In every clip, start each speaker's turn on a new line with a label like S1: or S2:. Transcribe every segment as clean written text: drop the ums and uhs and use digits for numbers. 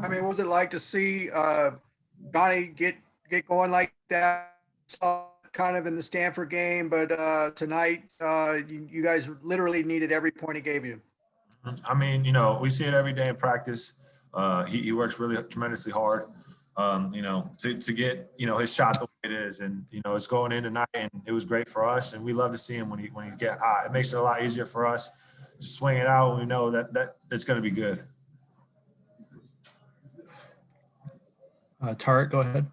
S1: I mean, what was it like to see Johnny get going like that? Saw it kind of in the Stanford game, but tonight you guys literally needed every point he gave you.
S2: I mean, we see it every day in practice. He works really tremendously hard, to get, his shot the way it is. And, it's going in tonight, and it was great for us. And we love to see him when he get hot. It makes it a lot easier for us to swing it out when we know that it's going to be good.
S3: Tarek, go ahead.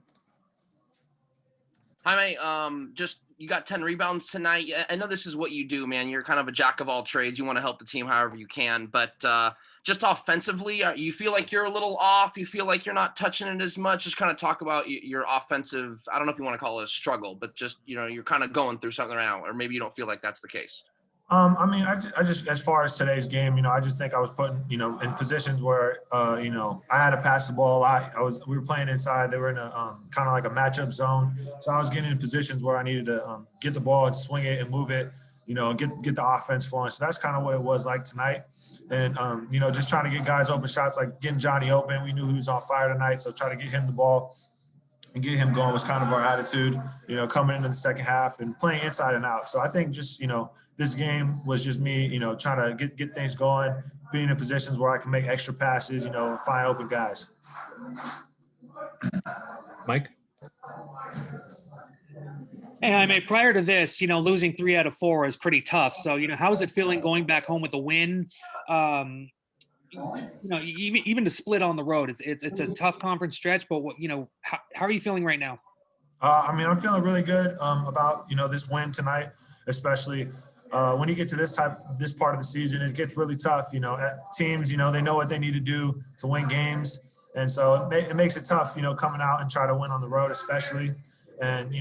S4: Hi, just you got 10 rebounds tonight. I know this is what you do, man. You're kind of a jack of all trades. You want to help the team however you can, but just offensively, you feel like you're a little off. You feel like you're not touching it as much. Just kind of talk about your offensive. I don't know if you want to call it a struggle, but just you're kind of going through something right now, or maybe you don't feel like that's the case.
S2: I mean, I just as far as today's game, I just think I was put, in positions where, I had to pass the ball a lot. We were playing inside. They were in a kind of like a matchup zone. So I was getting in positions where I needed to get the ball and swing it and move it, and get the offense flowing. So that's kind of what it was like tonight. And, just trying to get guys open shots, like getting Johnny open. We knew he was on fire tonight. So try to get him the ball and get him going was kind of our attitude, coming into the second half and playing inside and out. So I think just, this game was just me, trying to get things going, being in positions where I can make extra passes, find open guys.
S3: Mike?
S5: Hey, I mean, prior to this, losing 3 out of 4 is pretty tough. So, how is it feeling going back home with the win? Even to split on the road, it's a tough conference stretch, but how are you feeling right now?
S2: I mean, I'm feeling really good about, this win tonight, especially when you get to this part of the season. It gets really tough. Teams, they know what they need to do to win games. And so it makes it tough, coming out and try to win on the road, especially. And,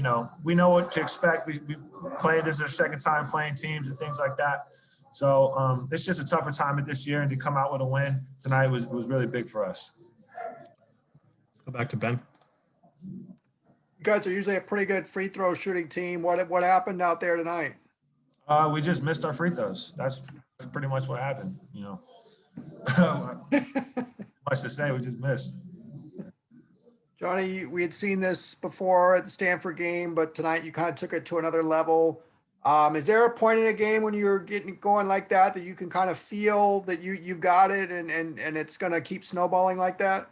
S2: we know what to expect. We played, this is our second time playing teams and things like that. So it's just a tougher time this year, and to come out with a win tonight was really big for us.
S3: Go back to Ben.
S1: You guys are usually a pretty good free throw shooting team. What happened out there tonight?
S2: We just missed our free throws. That's pretty much what happened, Much to say, we just missed.
S1: Johnny, we had seen this before at the Stanford game, but tonight you kind of took it to another level. Is there a point in a game when you're getting going like that you can kind of feel that you've got it and it's going to keep snowballing like that?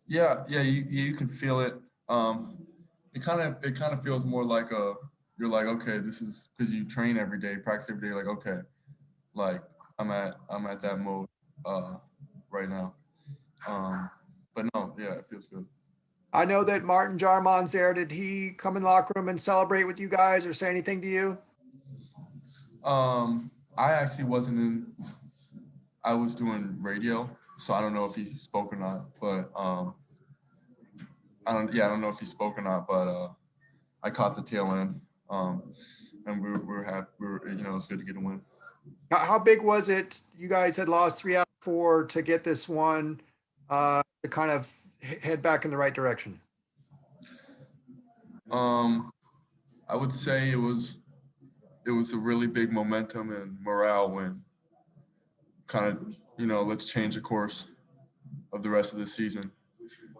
S6: Yeah, you can feel it. It kind of feels more like you're like, okay, this is because you train every day, practice every day. Like, okay, like I'm at that mode right now. But no, yeah, it feels good.
S1: I know that Martin Jarmon's there. Did he come in the locker room and celebrate with you guys or say anything to you?
S6: I actually wasn't in. I was doing radio, so I don't know if he spoke or not. But I don't know if he spoke or not. But I caught the tail end, and we're happy. It's good to get a win.
S1: How big was it? You guys had lost 3 out of 4 to get this one to kind of head back in the right direction.
S6: I would say it was a really big momentum and morale win. Kind of, let's change the course of the rest of the season.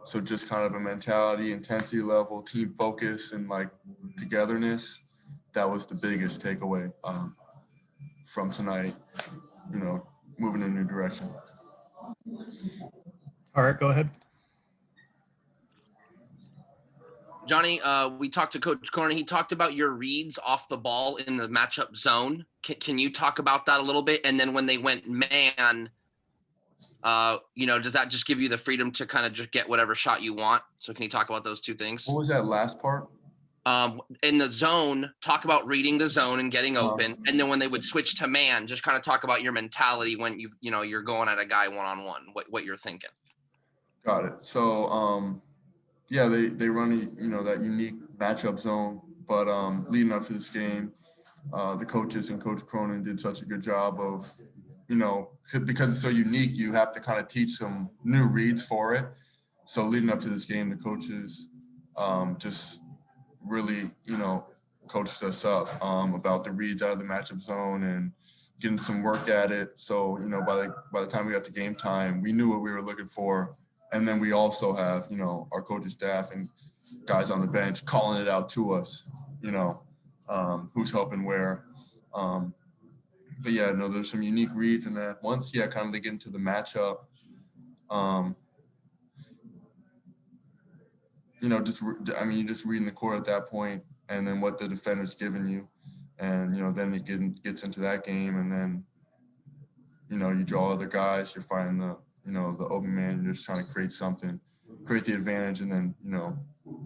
S6: So just kind of a mentality, intensity level, team focus, and like togetherness. That was the biggest takeaway from tonight, moving in a new direction.
S3: All right, go ahead.
S4: Johnny, we talked to Coach Cronin. He talked about your reads off the ball in the matchup zone. Can you talk about that a little bit? And then when they went man, does that just give you the freedom to kind of just get whatever shot you want? So can you talk about those two things?
S6: What was that last part?
S4: In the zone, talk about reading the zone and getting open. And then when they would switch to man, just kind of talk about your mentality when you're going at a guy one-on-one, what you're thinking.
S6: Got it. So, yeah, they run that unique matchup zone, but leading up to this game, the coaches and Coach Cronin did such a good job of, because it's so unique, you have to kind of teach some new reads for it. So leading up to this game, the coaches just really, coached us up about the reads out of the matchup zone and getting some work at it. So, you know, by the time we got to game time, we knew what we were looking for. And then we also have, you know, our coaching staff and guys on the bench calling it out to us, you know, who's helping where. But yeah, no, there's some unique reads in that. Once, yeah, kind of they get into the matchup, you know, you're just reading the court at that point, and then what the defender's giving you. And, you know, then it gets into that game, and then, you know, you draw other guys, you're finding the, you know, the open man, you're just trying to create something, create the advantage, and then, you know,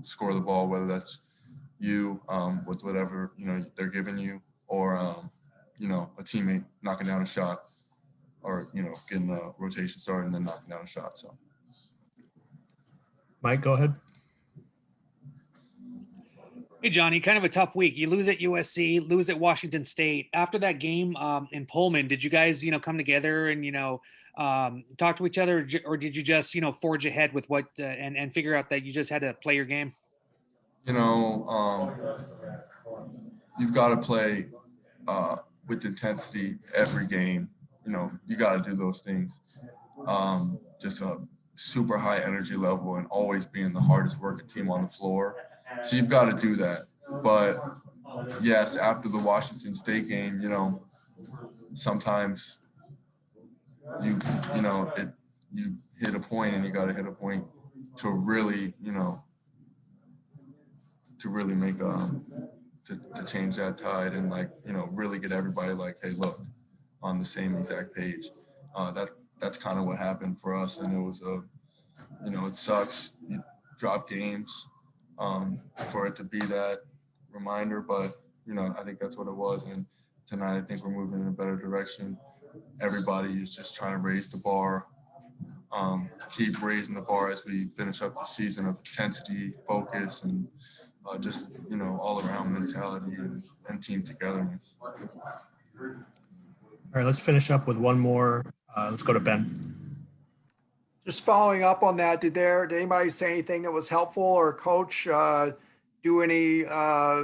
S6: score the ball, whether that's you with whatever, you know, they're giving you, or, you know, a teammate knocking down a shot, or, you know, getting the rotation started and then knocking down a shot. So.
S3: Mike, go ahead.
S5: Hey, Johnny, kind of a tough week. You lose at USC, lose at Washington State. After that game in Pullman, did you guys, you know, come together and, you know, talk to each other, or did you just, you know, forge ahead with what and figure out that you just had to play your game?
S6: You know, you've got to play with intensity every game. You know, you got to do those things. Just a super high energy level and always being the hardest working team on the floor. So you've got to do that. But yes, after the Washington State game, you know, sometimes you hit a point, and you got to hit a point to really, you know, to really make to change that tide, and, like, you know, really get everybody like, hey, look, on the same exact page. That's kind of what happened for us, and it was you know, it sucks. You drop games for it to be that reminder, but, you know, I think that's what it was. And tonight, I think we're moving in a better direction. Everybody is just trying to raise the bar, keep raising the bar as we finish up the season of intensity, focus, and just, you know, all around mentality and team togetherness.
S3: All right, let's finish up with one more. Let's go to Ben.
S1: Just following up on that, did anybody say anything that was helpful, or coach do any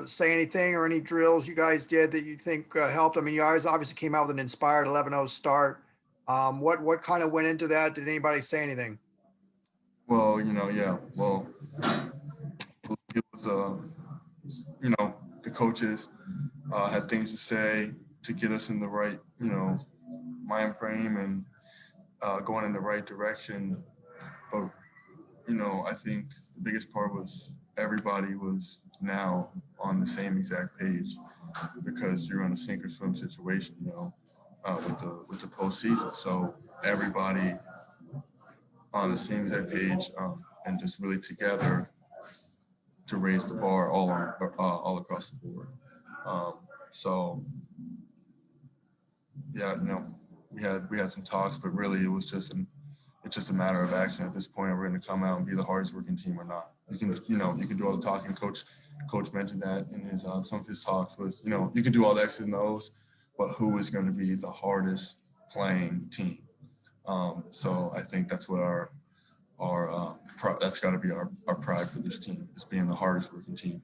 S1: say anything, or any drills you guys did that you think helped? I mean, you guys obviously came out with an inspired 11-0 start. What kind of went into that? Did anybody say anything?
S6: Well, you know, yeah. Well, it was, you know, the coaches had things to say to get us in the right, you know, mind frame and going in the right direction. But, you know, I think the biggest part was everybody was now on the same exact page, because you're in a sink or swim situation, you know, with the postseason. So everybody on the same exact page, and just really together to raise the bar all across the board. So yeah, you know, we had some talks, but really it's just a matter of action at this point. Are we going to come out and be the hardest working team or not? You can do all the talking. Coach mentioned that in his some of his talks was, you know, you can do all the X's and O's, but who is going to be the hardest playing team? So I think that's what that's got to be our pride for this team, is being the hardest working team.